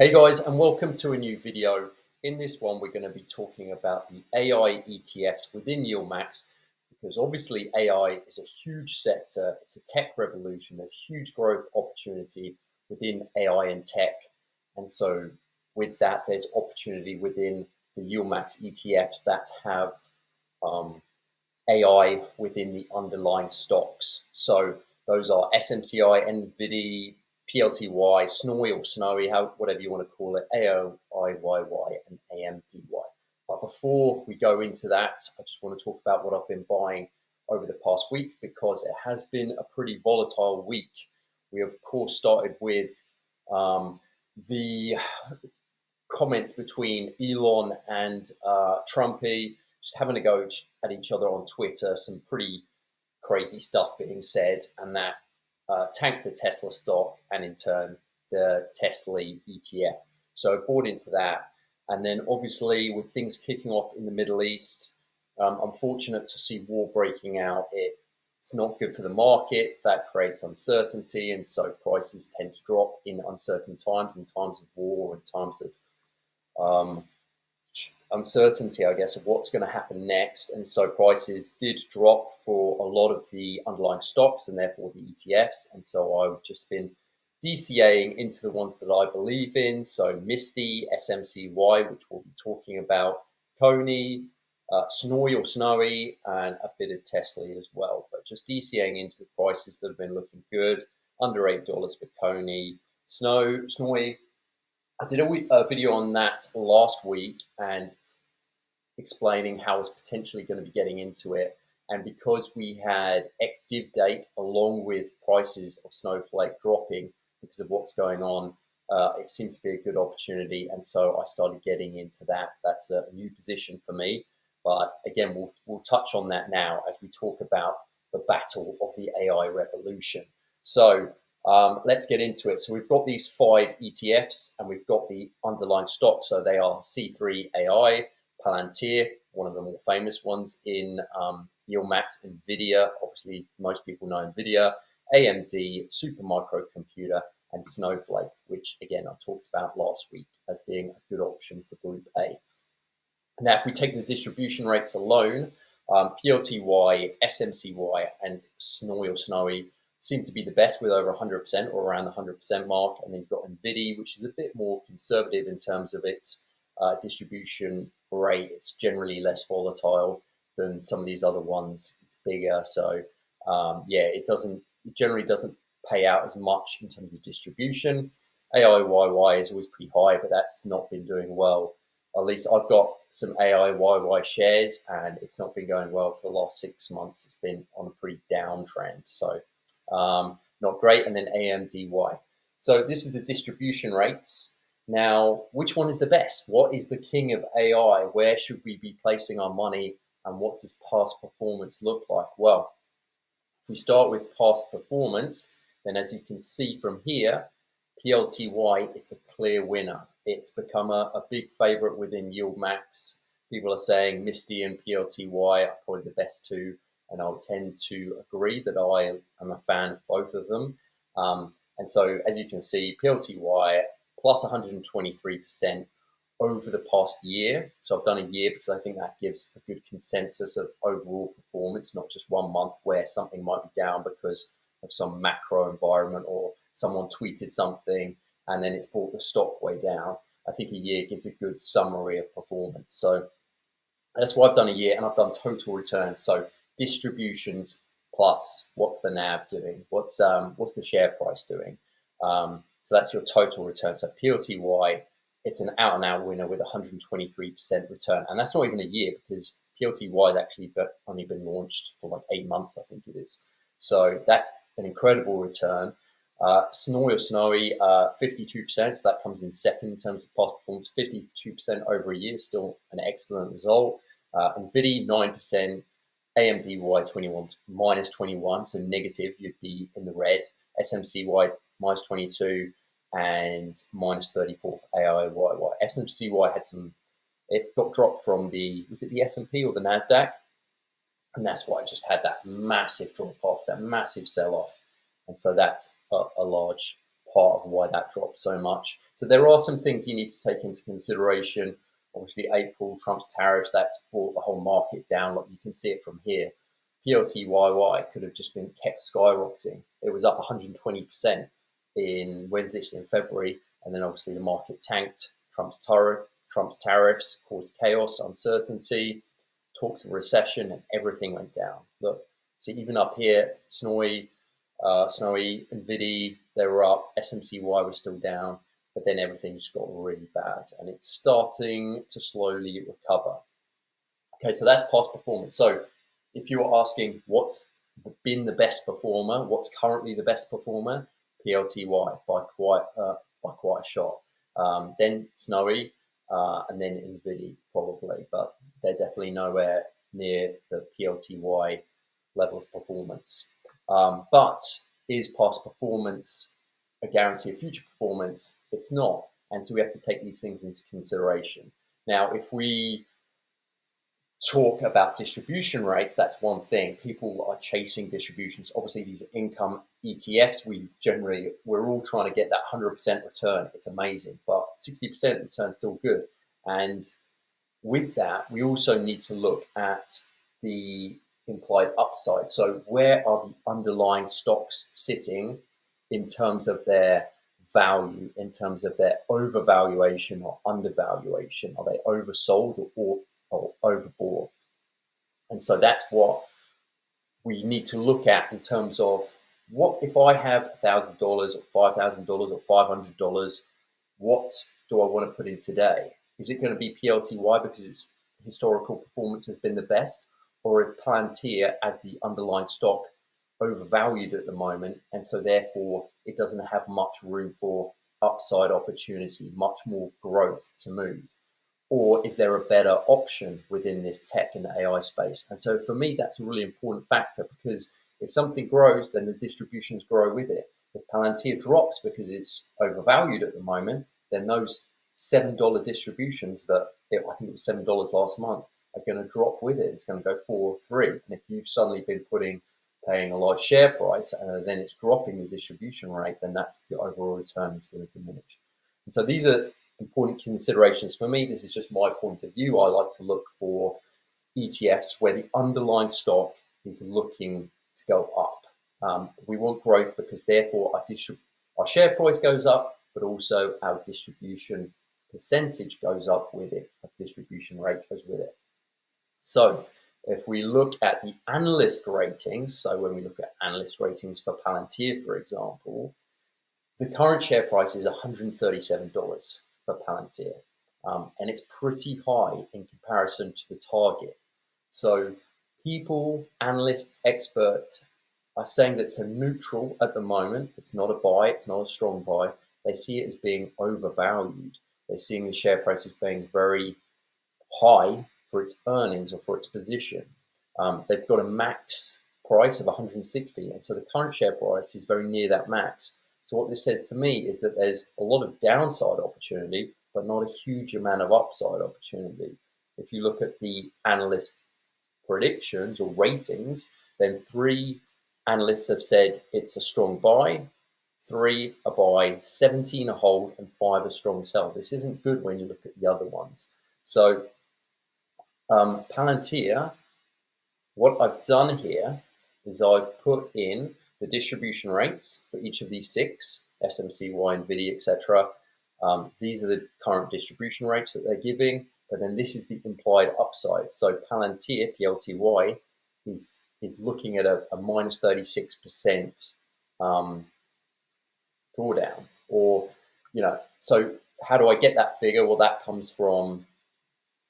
Hey guys, and welcome to a new video. In this one, we're going to be talking about the AI ETFs within YieldMax, because obviously AI is a huge sector. It's a tech revolution. There's huge growth opportunity within AI and tech. And so with that, there's opportunity within the YieldMax ETFs that have AI within the underlying stocks. So those are SMCY, NVDY, PLTY, SNOY or SNOY, whatever you want to call it, AIYY and AMDY. But before we go into that, I just want to talk about what I've been buying over the past week, because it has been a pretty volatile week. We of course started with the comments between Elon and Trumpy, just having a go at each other on Twitter, some pretty crazy stuff being said, and that tanked the Tesla stock and in turn the Tesla ETF. So I bought into that. And then obviously with things kicking off in the Middle East, I'm fortunate to see war breaking out. It's not good for the markets. That creates uncertainty, and so prices tend to drop in uncertain times, in times of war, in times of uncertainty, I guess, of what's going to happen next. And so prices did drop for a lot of the underlying stocks and therefore the ETFs. And so I've just been DCAing into the ones that I believe in. So MISTY, SMCY, which we'll be talking about, Coney, SNOY or SNOY, and a bit of Tesla as well. But just DCAing into the prices that have been looking good, under $8 for Coney, SNOY. I did a video on that last week and explaining how I was potentially going to be getting into it. And because we had ex-div date along with prices of Snowflake dropping because of what's going on, it seemed to be a good opportunity. And so I started getting into that. That's a new position for me. But again, we'll touch on that now as we talk about the battle of the AI revolution. So let's get into it. So we've got these 5 ETFs and we've got the underlying stocks. So they are C3 AI, Palantir, one of the more famous ones in YieldMax, NVIDIA, obviously most people know NVIDIA, AMD, Supermicrocomputer, and Snowflake, which again I talked about last week as being a good option for Group A. Now if we take the distribution rates alone, PLTY, SMCY, and SNOY or SNOY seem to be the best with over 100% or around the 100% mark. And then you've got NVIDY, which is a bit more conservative in terms of its distribution rate. It's generally less volatile than some of these other ones. It's bigger. So yeah, it generally doesn't pay out as much in terms of distribution. AIYY is always pretty high, but that's not been doing well. At least I've got some AIYY shares and it's not been going well for the last 6 months. It's been on a pretty downtrend. So not great. And then AMDY. So this is the distribution rates. Now, which one is the best? What is the king of AI? Where should we be placing our money? And what does past performance look like? Well, if we start with past performance, then as you can see from here, PLTY is the clear winner. It's become a big favorite within YieldMax. People are saying MISTY and PLTY are probably the best two, and I'll tend to agree that I am a fan of both of them. And so as you can see, PLTY plus 123% over the past year. So I've done a year because I think that gives a good consensus of overall performance, not just 1 month where something might be down because of some macro environment or someone tweeted something and then it's brought the stock way down. I think a year gives a good summary of performance. So that's why I've done a year, and I've done total returns. So distributions plus what's the NAV doing? What's the share price doing? So that's your total return. So PLTY, it's an out-and-out winner with 123% return. And that's not even a year because PLTY has actually only been launched for like 8 months, I think it is. So that's an incredible return. SNOY or SNOY, 52%, so that comes in second in terms of past performance. 52% over a year, still an excellent result. NVIDY, 9%. AMDY 21, minus 21, so negative, you'd be in the red. SMCY, minus 22, and minus 34 for AIYY. SMCY had it got dropped from was it the S&P or the NASDAQ? And that's why it just had that massive drop off, that massive sell off. And so that's a large part of why that dropped so much. So there are some things you need to take into consideration. Obviously, April, Trump's tariffs, that's brought the whole market down. Like you can see it from here. PLTYY could have just been kept skyrocketing. It was up 120% in February, and then obviously the market tanked. Trump's tariffs caused chaos, uncertainty, talks of recession, and everything went down. Look, see even up here, SNOY, NVDY, they were up. SMCY was still down, but then everything just got really bad, and it's starting to slowly recover. Okay, so that's past performance. So if you were asking what's been the best performer, what's currently the best performer, PLTY by quite a shot. Then SNOY, and then NVDY probably, but they're definitely nowhere near the PLTY level of performance. But is past performance a guarantee of future performance? It's not, and so we have to take these things into consideration. Now, if we talk about distribution rates, that's one thing. People are chasing distributions. Obviously, these income ETFs, we're all trying to get that 100% return. It's amazing, but 60% return is still good. And with that, we also need to look at the implied upside. So where are the underlying stocks sitting in terms of their value, in terms of their overvaluation or undervaluation? Are they oversold or overbought? And so that's what we need to look at in terms of what if I have $1,000 or $5,000 or $500, what do I want to put in today? Is it going to be PLTY because its historical performance has been the best, or is Palantir as the underlying stock overvalued at the moment, and so therefore it doesn't have much room for upside opportunity, much more growth to move? Or is there a better option within this tech and AI space? And so for me, that's a really important factor, because if something grows, then the distributions grow with it. If Palantir drops because it's overvalued at the moment, then those $7 distributions I think it was $7 last month, are going to drop with it. It's going to go 4 or 3. And if you've suddenly been paying a large share price, and then it's dropping the distribution rate, then that's the overall return is going to diminish. And so these are important considerations for me. This is just my point of view. I like to look for ETFs where the underlying stock is looking to go up. We want growth because therefore our share price goes up, but also our distribution percentage goes up with it. Our distribution rate goes with it. So if we look at the analyst ratings, so when we look at analyst ratings for Palantir, for example, the current share price is $137 for Palantir, and it's pretty high in comparison to the target. So people, analysts, experts are saying that it's a neutral at the moment. It's not a buy, it's not a strong buy. They see it as being overvalued. They're seeing the share price as being very high for its earnings or for its position. They've got a max price of 160, and so the current share price is very near that max. So what this says to me is that there's a lot of downside opportunity, but not a huge amount of upside opportunity. If you look at the analyst predictions or ratings, then 3 analysts have said it's a strong buy, 3 a buy, 17 a hold, and 5 a strong sell. This isn't good when you look at the other ones. So Palantir, what I've done here is I've put in the distribution rates for each of these 6, SMCY, NVIDIA, etc. These are the current distribution rates that they're giving, but then this is the implied upside. So Palantir, PLTY, is looking at a minus 36% drawdown. Or, so how do I get that figure? Well, that comes from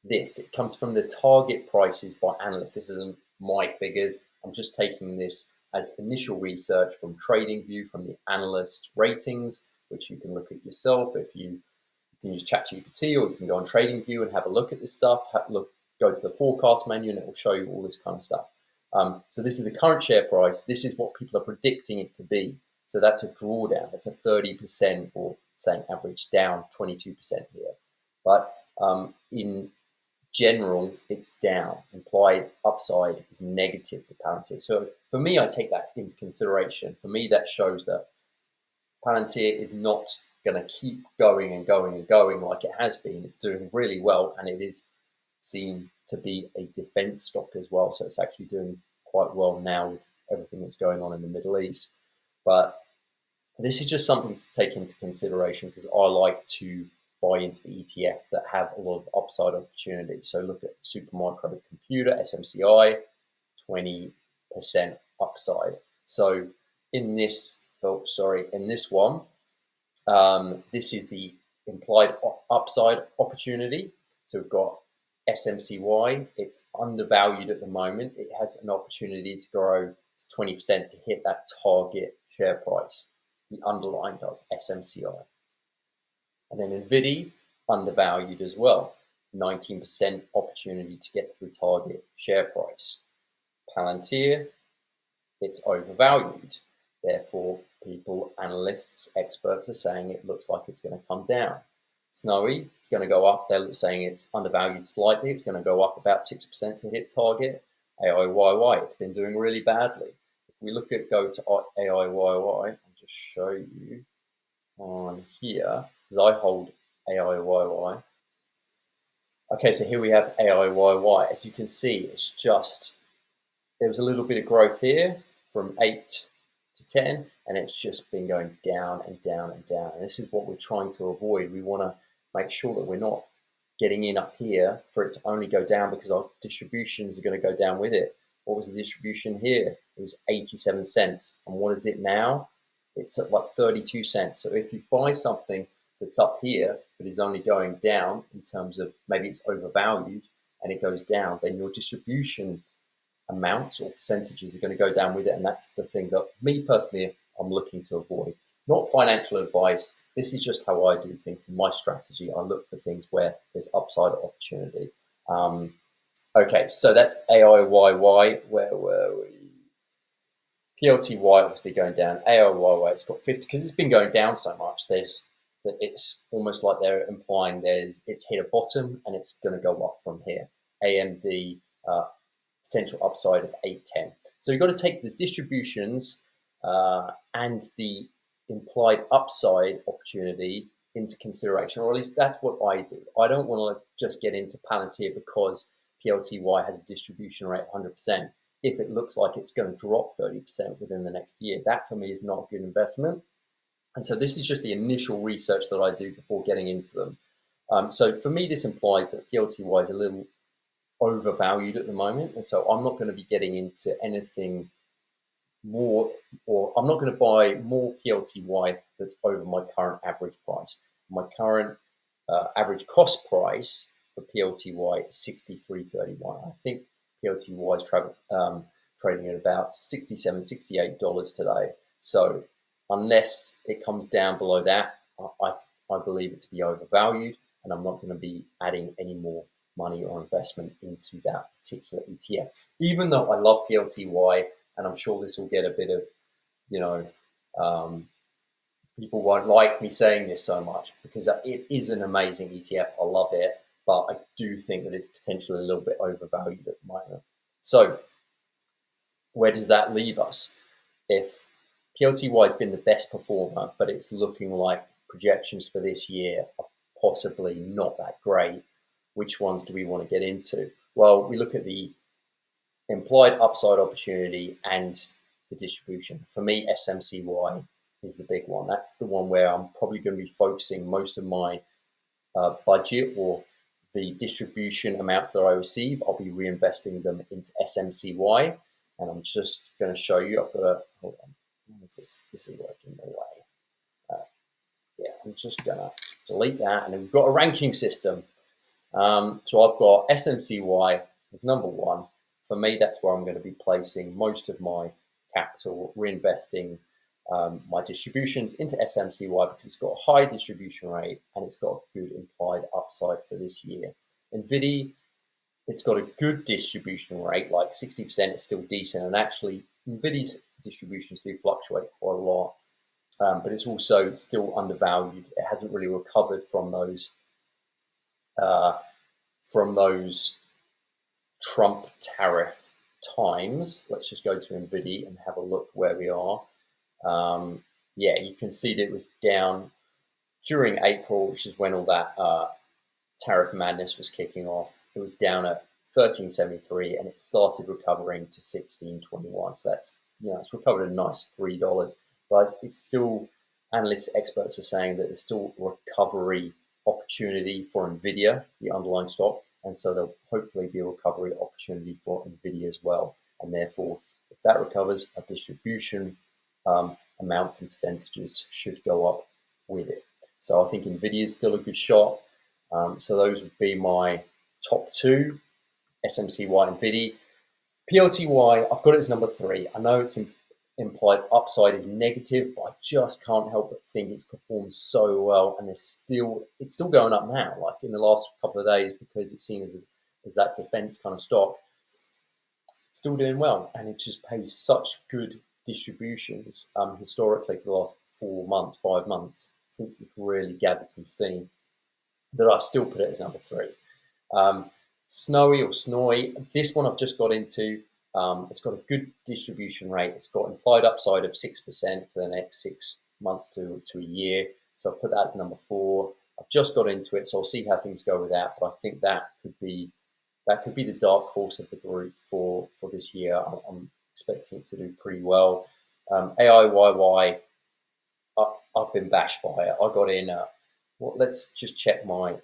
this. It comes from the target prices by analysts. This isn't my figures. I'm just taking this as initial research from TradingView, from the analyst ratings, which you can look at yourself. If you can use ChatGPT, or you can go on TradingView and have a look at this stuff. Go to the forecast menu, and it will show you all this kind of stuff. So this is the current share price. This is what people are predicting it to be. So that's a drawdown. That's a 30%, or saying average down 22% here. But in general, it's down. Implied upside is negative for Palantir. So for me, I take that into consideration. For me, that shows that Palantir is not going to keep going and going and going like it has been. It's doing really well, and it is seen to be a defense stock as well. So it's actually doing quite well now with everything that's going on in the Middle East. But this is just something to take into consideration because I like to buy into the ETFs that have a lot of upside opportunity. So look at Supermicro Computer, SMCY, 20% upside. So in this, in this one, this is the implied upside opportunity. So we've got SMCY, it's undervalued at the moment. It has an opportunity to grow to 20% to hit that target share price. The underlying does, SMCI. And then NVDY, undervalued as well. 19% opportunity to get to the target share price. Palantir, it's overvalued. Therefore, people, analysts, experts are saying it looks like it's going to come down. SNOY, it's going to go up. They're saying it's undervalued slightly. It's going to go up about 6% to hit its target. AIYY, it's been doing really badly. If we go to AIYY, I'll just show you on here, because I hold AIYY. Okay, so here we have AIYY. As you can see, it's just, there was a little bit of growth here from 8 to 10, and it's just been going down and down and down. And this is what we're trying to avoid. We want to make sure that we're not getting in up here for it to only go down because our distributions are going to go down with it. What was the distribution here? It was 87 cents. And what is it now? It's at like 32 cents. So if you buy something that's up here but is only going down in terms of maybe it's overvalued and it goes down, then your distribution amounts or percentages are going to go down with it. And that's the thing that me personally, I'm looking to avoid. Not financial advice. This is just how I do things in my strategy. I look for things where there's upside opportunity. Okay, so that's AIYY. Where were we? PLTY obviously going down. AIYY, it's got 50 because it's been going down so much. It's almost like they're implying it's hit a bottom and it's going to go up from here. AMD, potential upside of 810. So you've got to take the distributions and the implied upside opportunity into consideration, or at least that's what I do. I don't want to just get into Palantir because PLTY has a distribution rate of 100%. If it looks like it's going to drop 30% within the next year, that for me is not a good investment. And so this is just the initial research that I do before getting into them. So for me, this implies that PLTY is a little overvalued at the moment, and so I'm not going to be getting into anything more, or I'm not going to buy more PLTY that's over my current average price. My current average cost price for PLTY is $63.31. I think PLTY is trading at about $67, $68 today. So unless it comes down below that, I believe it to be overvalued, and I'm not going to be adding any more money or investment into that particular ETF. Even though I love PLTY, and I'm sure this will get a bit of, people won't like me saying this so much because it is an amazing ETF. I love it, but I do think that it's potentially a little bit overvalued at the moment. So where does that leave us? If PLTY has been the best performer, but it's looking like projections for this year are possibly not that great, which ones do we want to get into? Well, we look at the implied upside opportunity and the distribution. For me, SMCY is the big one. That's the one where I'm probably going to be focusing most of my budget, or the distribution amounts that I receive, I'll be reinvesting them into SMCY. And I'm just going to show you, I've got a, hold on, this is working the way. Yeah, I'm just going to delete that. And then we've got a ranking system. So I've got SMCY as number one. For me, that's where I'm going to be placing most of my capital, reinvesting my distributions into SMCY because it's got a high distribution rate and it's got a good implied upside for this year. NVDY, it's got a good distribution rate, like 60% is still decent, and actually NVIDIA's distributions do fluctuate quite a lot, but it's also still undervalued. It hasn't really recovered from those Trump tariff times. Let's just go to NVIDIA and have a look where we are. yeah, you can see that it was down during April, which is when all that tariff madness was kicking off. It was down at 13.73, and it started recovering to 16.21. So that's, it's recovered a nice $3, but it's still, analysts, experts are saying that there's still recovery opportunity for NVIDIA, the underlying stock, and so there'll hopefully be a recovery opportunity for NVIDIA as well. And therefore, if that recovers, a distribution amounts and percentages should go up with it. So I think NVIDIA is still a good shot. So those would be my top two, SMCY and NVDY. PLTY, I've got it as number 3. I know it's implied upside is negative, but I just can't help but think it's performed so well, and it's still going up now, like in the last couple of days, because it's seen as that defense kind of stock. It's still doing well, and it just pays such good distributions historically for the last 4 months, 5 months, since it's really gathered some steam, that I've still put it as number 3. SNOY or SNOY, this one I've just got into. It's got a good distribution rate. It's got implied upside of 6% for the next 6 months to a year. So I've put that as number 4. I've just got into it, so I'll see how things go with that. But I think that could be the dark horse of the group for this year. I'm expecting it to do pretty well. AIYY, I've been bashed by it. I got in. Well, let's just check my